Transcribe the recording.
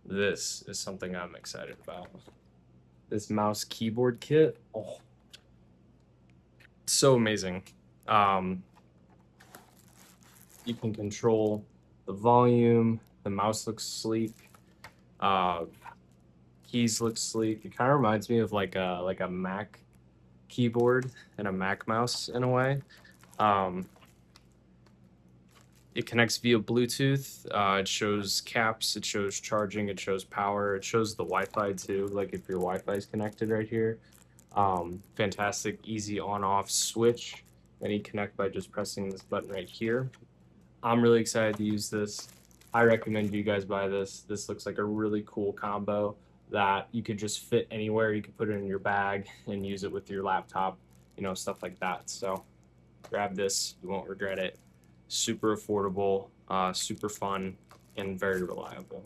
this is something I'm excited about. This mouse keyboard kit. Oh, so amazing. Um, you can control the volume. The mouse looks sleek. Uh, keys look sleek. It kind of reminds me of like a Mac keyboard and a Mac mouse in a way. Um, it connects via Bluetooth. It shows caps. It shows charging. It shows power. It shows the Wi-Fi too. Like if your Wi-Fi is connected right here. Fantastic, easy on-off switch. And you connect by just pressing this button right here. I'm really excited to use this. I recommend you guys buy this. This looks like a really cool combo that you could just fit anywhere. You could put it in your bag and use it with your laptop, stuff like that. So grab this, you won't regret it. Super affordable, super fun, and very reliable.